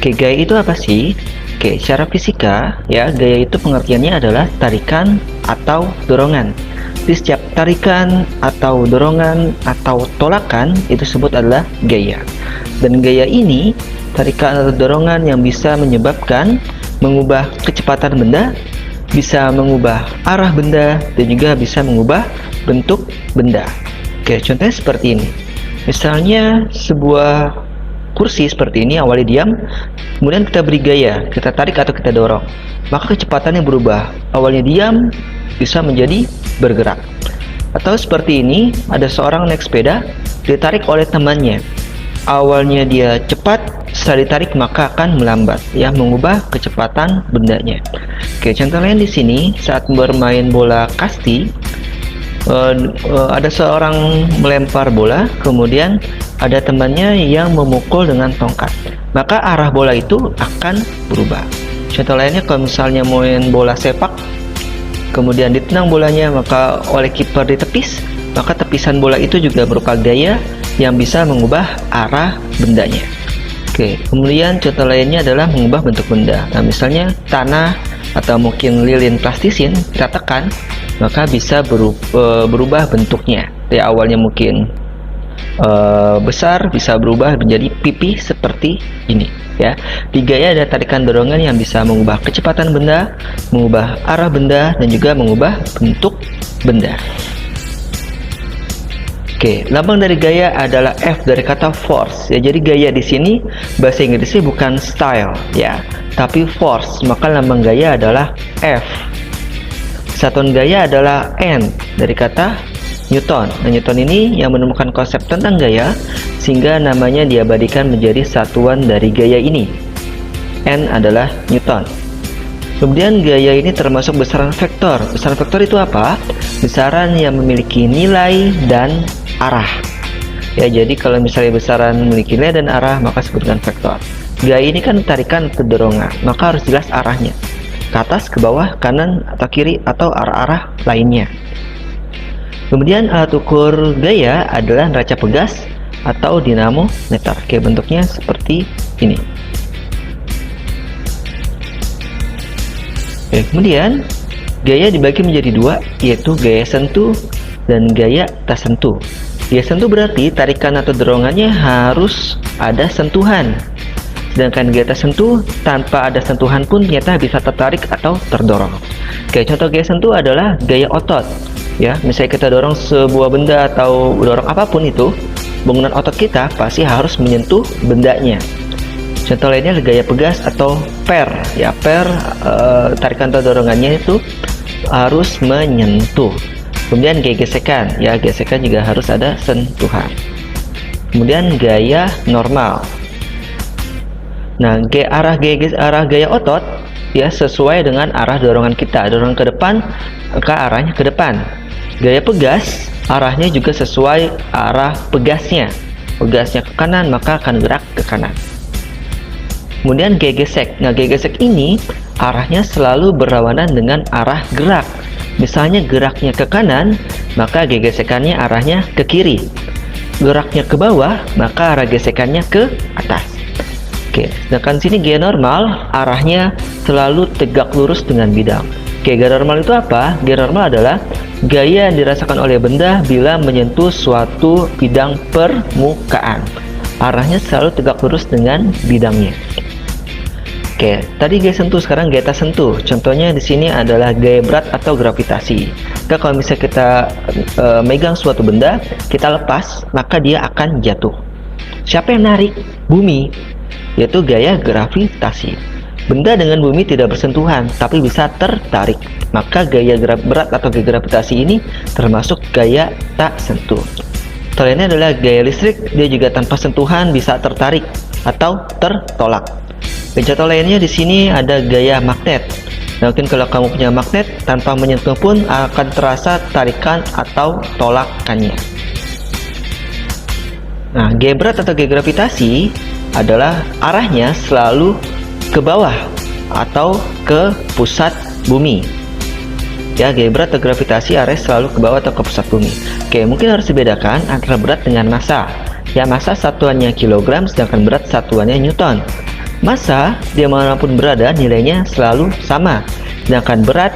Oke, gaya itu apa sih? Oke, secara fisika ya, gaya itu pengertiannya adalah tarikan atau dorongan. Di setiap tarikan atau dorongan atau tolakan itu disebut adalah gaya. Dan gaya ini, tarikan atau dorongan yang bisa menyebabkan mengubah kecepatan benda, bisa mengubah arah benda, dan juga bisa mengubah bentuk benda. Oke, contohnya seperti ini. Misalnya sebuah kursi seperti ini awalnya diam, kemudian kita beri gaya, kita tarik atau kita dorong, maka kecepatannya berubah. Awalnya diam bisa menjadi bergerak. Atau seperti ini, ada seorang naik sepeda, ditarik oleh temannya. Awalnya dia cepat, setelah ditarik maka akan melambat, ya, mengubah kecepatan bendanya. Oke, contoh lain di sini saat bermain bola kasti, ada seorang melempar bola, kemudian ada temannya yang memukul dengan tongkat, maka arah bola itu akan berubah. Contoh lainnya kalau misalnya main bola sepak, kemudian ditendang bolanya maka oleh kiper ditepis, maka tepisan bola itu juga berupa gaya yang bisa mengubah arah bendanya. Oke, kemudian contoh lainnya adalah mengubah bentuk benda. Nah, misalnya tanah atau mungkin lilin plastisin kita tekan, maka bisa berubah bentuknya. Ya, awalnya mungkin besar bisa berubah menjadi pipi seperti ini, ya. Di gaya ada tarikan dorongan yang bisa mengubah kecepatan benda, mengubah arah benda, dan juga mengubah bentuk benda. Oke, lambang dari gaya adalah F dari kata force. Ya, jadi gaya di sini bahasa Inggrisnya bukan style, ya, tapi force. Maka lambang gaya adalah F. Satuan gaya adalah N dari kata Newton. Nah, Newton ini yang menemukan konsep tentang gaya, sehingga namanya diabadikan menjadi satuan dari gaya ini. N adalah Newton. Kemudian gaya ini termasuk besaran vektor. Besaran vektor itu apa? Besaran yang memiliki nilai dan arah. Ya, jadi kalau misalnya besaran memiliki nilai dan arah, maka sebutkan vektor. Gaya ini kan tarikan atau dorongan, maka harus jelas arahnya. Ke atas, ke bawah, kanan, atau kiri, atau arah-arah lainnya. Kemudian alat ukur gaya adalah neraca pegas atau dinamometer. Oke, bentuknya seperti ini. Oke, kemudian gaya dibagi menjadi dua, yaitu gaya sentuh dan gaya tak sentuh. Gaya sentuh berarti tarikan atau dorongannya harus ada sentuhan. Sedangkan gaya tak sentuh, tanpa ada sentuhan pun ternyata bisa tertarik atau terdorong. Oke, contoh gaya sentuh adalah gaya otot. Ya, misalnya kita dorong sebuah benda atau dorong apapun itu, bangunan otot kita pasti harus menyentuh bendanya. Contoh lainnya adalah gaya pegas atau per. Ya, per tarikan atau dorongannya itu harus menyentuh. Kemudian gaya gesekan, ya, gesekan juga harus ada sentuhan. Kemudian gaya normal. Nah, arah gaya otot ya sesuai dengan arah dorongan kita. Dorongan ke depan, maka arahnya ke depan. Gaya pegas, arahnya juga sesuai arah pegasnya. Pegasnya ke kanan, maka akan gerak ke kanan. Kemudian gaya gesek. Nah, gaya gesek ini arahnya selalu berlawanan dengan arah gerak. Misalnya geraknya ke kanan, maka gaya gesekannya arahnya ke kiri. Geraknya ke bawah, maka arah gesekannya ke atas. Oke, sedangkan sini gaya normal arahnya selalu tegak lurus dengan bidang. Oke, gaya normal itu apa? Gaya normal adalah gaya yang dirasakan oleh benda bila menyentuh suatu bidang permukaan. Arahnya selalu tegak lurus dengan bidangnya. Oke, tadi gaya sentuh, sekarang gaya tak sentuh. Contohnya di sini adalah gaya berat atau gravitasi. Kalau misalnya kita megang suatu benda, kita lepas, maka dia akan jatuh. Siapa yang narik? Bumi, yaitu gaya gravitasi. Benda dengan bumi tidak bersentuhan, tapi bisa tertarik. Maka gaya berat atau gaya gravitasi ini termasuk gaya tak sentuh. Lainnya adalah gaya listrik, dia juga tanpa sentuhan bisa tertarik atau tertolak. Contoh lainnya di sini ada gaya magnet. Nah, mungkin kalau kamu punya magnet, tanpa menyentuh pun akan terasa tarikan atau tolakannya. Nah, gaya berat atau gaya gravitasi adalah arahnya selalu ke bawah atau ke pusat bumi. Ya, gaya berat atau gravitasi arahnya selalu ke bawah atau ke pusat bumi. Oke, mungkin harus dibedakan antara berat dengan massa. Ya, massa satuannya kilogram, sedangkan berat satuannya newton. Massa dimanapun berada nilainya selalu sama, sedangkan berat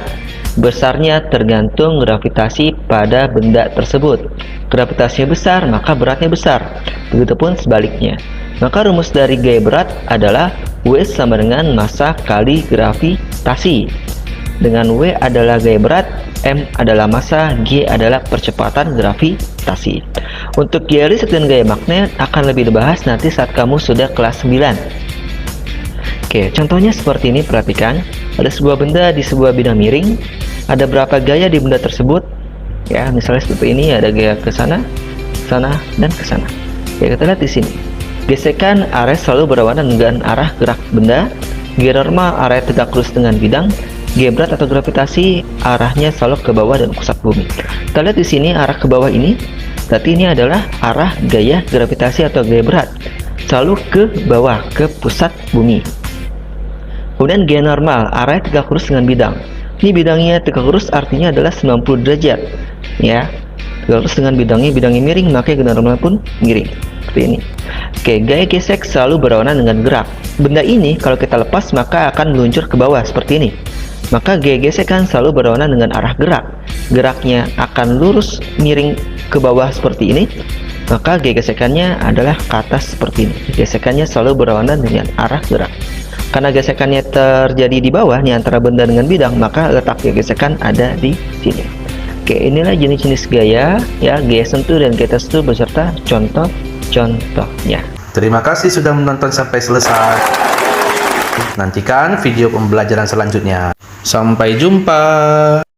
besarnya tergantung gravitasi pada benda tersebut. Gravitasinya besar, maka beratnya besar. Begitupun sebaliknya. Maka rumus dari gaya berat adalah W sama dengan massa kali gravitasi. Dengan W adalah gaya berat, M adalah massa, G adalah percepatan gravitasi. Untuk gaya listrik dan gaya magnet akan lebih dibahas nanti saat kamu sudah kelas 9. Oke, contohnya seperti ini, perhatikan. Ada sebuah benda di sebuah bidang miring. Ada berapa gaya di benda tersebut? Ya, misalnya seperti ini, ada gaya ke sana, dan ke sana. Ya, kita lihat di sini. Gesekan area selalu berlawanan dengan arah gerak benda. Gaya normal area tegak lurus dengan bidang. Gaya berat atau gravitasi arahnya selalu ke bawah dan pusat bumi. Kita lihat di sini arah ke bawah ini. Berarti ini adalah arah gaya gravitasi atau gaya berat. Selalu ke bawah, ke pusat bumi. Kemudian gaya normal, arahnya tegak lurus dengan bidang. Ini bidangnya tegak lurus artinya adalah 90 derajat. Ya, tegak lurus dengan bidangnya miring, maka gaya normal pun miring. Seperti ini. Oke, gaya gesek selalu berlawanan dengan gerak. Benda ini kalau kita lepas maka akan meluncur ke bawah seperti ini. Maka gaya gesekan selalu berlawanan dengan arah gerak. Geraknya akan lurus miring ke bawah seperti ini. Maka gaya gesekannya adalah ke atas seperti ini. Gesekannya selalu berlawanan dengan arah gerak. Karena gesekannya terjadi di bawah nih antara benda dengan bidang, maka letak gaya gesekan ada di sini. Oke, inilah jenis-jenis gaya, ya, gaya sentuh dan gaya tersentuh beserta contoh-contohnya. Terima kasih sudah menonton sampai selesai. Nantikan video pembelajaran selanjutnya. Sampai jumpa.